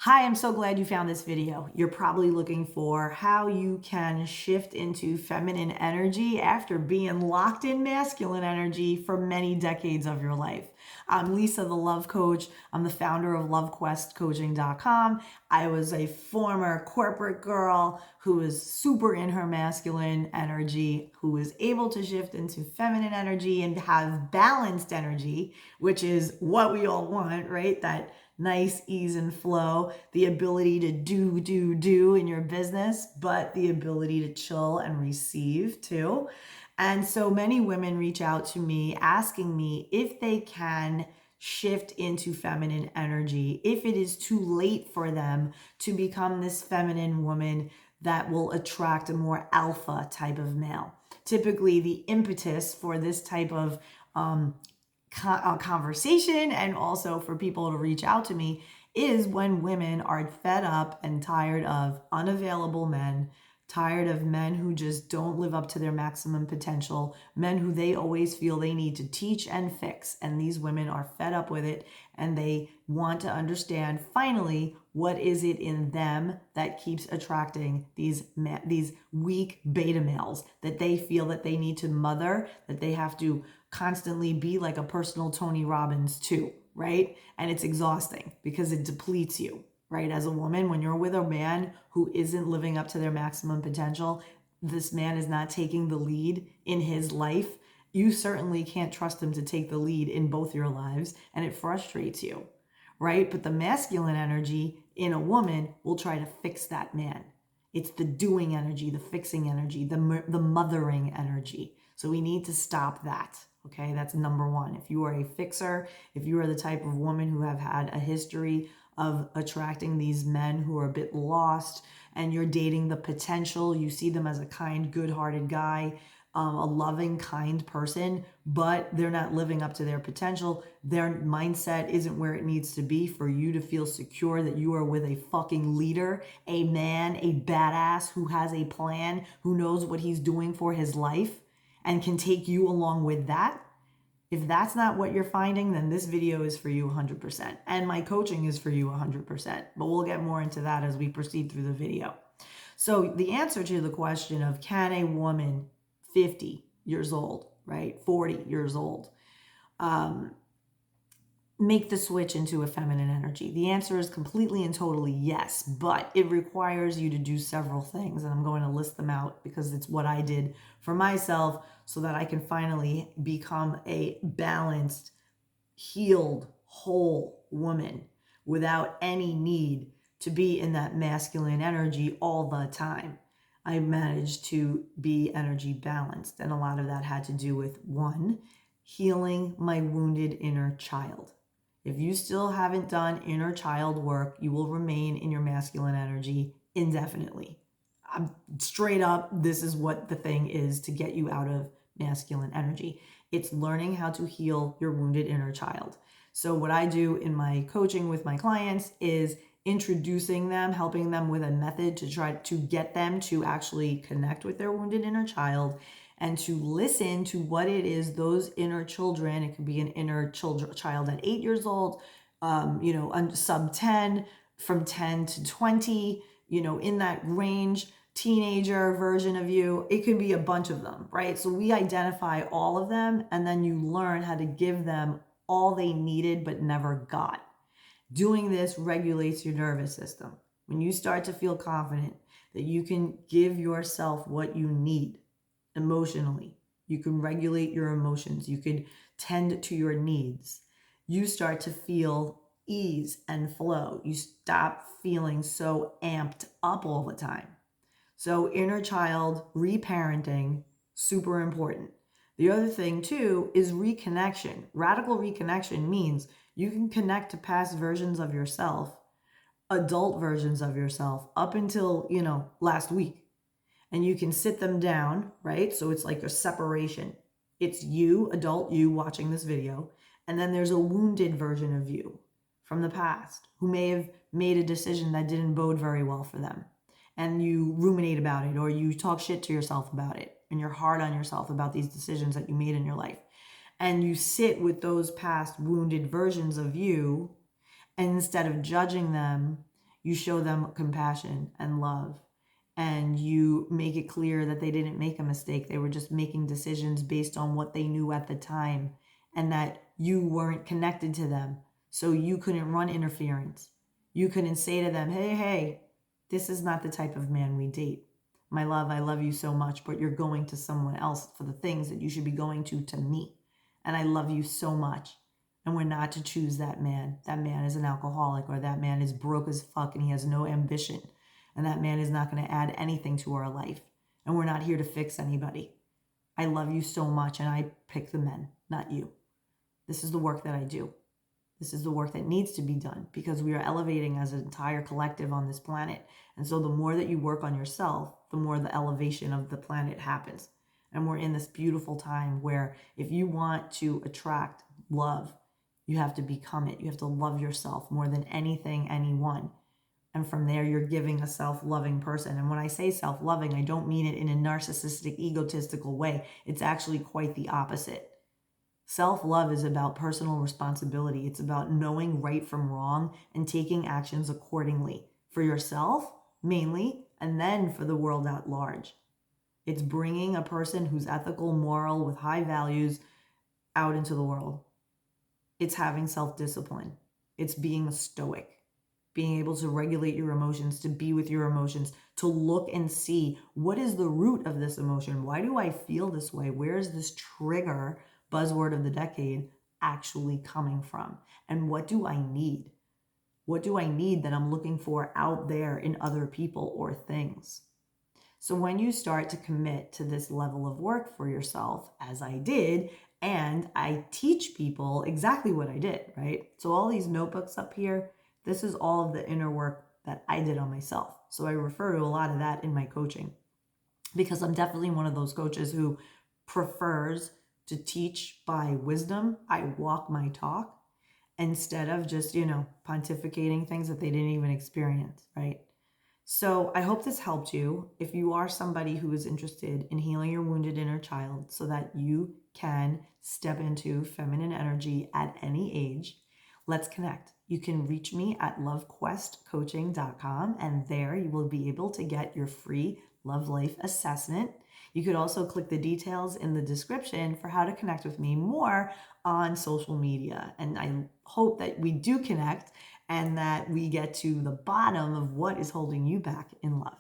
Hi, I'm so glad you found this video. You're probably looking for how you can shift into feminine energy after being locked in masculine energy for many decades of your life. I'm Lisa, the Love Coach. I'm the founder of LoveQuest I was a former corporate girl who was super in her masculine energy, who was able to shift into feminine energy and have balanced energy, which is what we all want, right? That nice ease and flow, the ability to do in your business, but the ability to chill and receive too. And so many women reach out to me asking me if they can shift into feminine energy, if it is too late for them to become this feminine woman that will attract a more alpha type of male. Typically, the impetus for this type of conversation and also for people to reach out to me is when women are fed up and tired of unavailable men, tired of men who just don't live up to their maximum potential, men who they always feel they need to teach and fix. And these women are fed up with it and they want to understand finally what is it in them that keeps attracting these weak beta males that they feel that they need to mother, that they have to constantly be like a personal Tony Robbins too, right? And it's exhausting because it depletes you, right? As a woman, when you're with a man who isn't living up to their maximum potential, this man is not taking the lead in his life. You certainly can't trust him to take the lead in both your lives, and it frustrates you, right? But the masculine energy in a woman will try to fix that man. It's the doing energy, the fixing energy, the mothering energy. So we need to stop that. Okay, that's number one. If you are a fixer, if you are the type of woman who have had a history of attracting these men who are a bit lost and you're dating the potential, you see them as a kind, good-hearted guy, a loving, kind person, but they're not living up to their potential. Their mindset isn't where it needs to be for you to feel secure that you are with a fucking leader, a man, a badass who has a plan, who knows what he's doing for his life and can take you along with that. If that's not what you're finding, then this video is for you 100%. And my coaching is for you 100%. But we'll get more into that as we proceed through the video. So the answer to the question of can a woman 50 years old, right, 40 years old, make the switch into a feminine energy? The answer is completely and totally yes, but it requires you to do several things. And I'm going to list them out because it's what I did for myself so that I can finally become a balanced, healed, whole woman without any need to be in that masculine energy all the time. I managed to be energy balanced. And a lot of that had to do with one, healing my wounded inner child. If you still haven't done inner child work, you will remain in your masculine energy indefinitely. I'm straight up, this is what the thing is to get you out of masculine energy. It's learning how to heal your wounded inner child. So what I do in my coaching with my clients is introducing them, helping them with a method to try to get them to actually connect with their wounded inner child and to listen to what it is those inner children, it could be an inner child at 8 years old, sub 10, from 10 to 20, in that range, teenager version of you. It could be a bunch of them, right? So we identify all of them and then you learn how to give them all they needed but never got. Doing this regulates your nervous system. When you start to feel confident that you can give yourself what you need emotionally, you can regulate your emotions, you can tend to your needs, you start to feel ease and flow. You stop feeling so amped up all the time. So inner child reparenting, super important. The other thing too is reconnection. Radical reconnection means you can connect to past versions of yourself, adult versions of yourself up until, last week. And you can sit them down, right? So it's like a separation. It's you, adult you, watching this video. And then there's a wounded version of you from the past who may have made a decision that didn't bode very well for them. And you ruminate about it or you talk shit to yourself about it. And you're hard on yourself about these decisions that you made in your life. And you sit with those past wounded versions of you. And instead of judging them, You show them compassion and love, and you make it clear that they didn't make a mistake. They were just making decisions based on what they knew at the time, and that you weren't connected to them. So you couldn't run interference. You couldn't say to them, hey, this is not the type of man we date. My love, I love you so much, but you're going to someone else for the things that you should be going to me. And I love you so much. And we're not to choose that man. That man is an alcoholic, or that man is broke as fuck and he has no ambition. And that man is not going to add anything to our life. And we're not here to fix anybody. I love you so much, and I pick the men, not you. This is the work that I do. This is the work that needs to be done, because we are elevating as an entire collective on this planet. And so the more that you work on yourself, the more the elevation of the planet happens. And we're in this beautiful time where if you want to attract love, you have to become it. You have to love yourself more than anything, anyone. And from there, you're giving a self-loving person. And when I say self-loving, I don't mean it in a narcissistic, egotistical way. It's actually quite the opposite. Self-love is about personal responsibility. It's about knowing right from wrong and taking actions accordingly for yourself, mainly, and then for the world at large. It's bringing a person who's ethical, moral, with high values out into the world. It's having self-discipline. It's being a stoic. Being able to regulate your emotions, to be with your emotions, to look and see what is the root of this emotion. Why do I feel this way? Where is this trigger, buzzword of the decade, actually coming from? And what do I need? What do I need that I'm looking for out there in other people or things? So when you start to commit to this level of work for yourself, as I did, and I teach people exactly what I did, right? So all these notebooks up here, this is all of the inner work that I did on myself. So I refer to a lot of that in my coaching, because I'm definitely one of those coaches who prefers to teach by wisdom. I walk my talk instead of just, pontificating things that they didn't even experience, right? So I hope this helped you. If you are somebody who is interested in healing your wounded inner child so that you can step into feminine energy at any age, let's connect. You can reach me at LoveQuestCoaching.com, and there you will be able to get your free love life assessment. You could also click the details in the description for how to connect with me more on social media. And I hope that we do connect and that we get to the bottom of what is holding you back in love.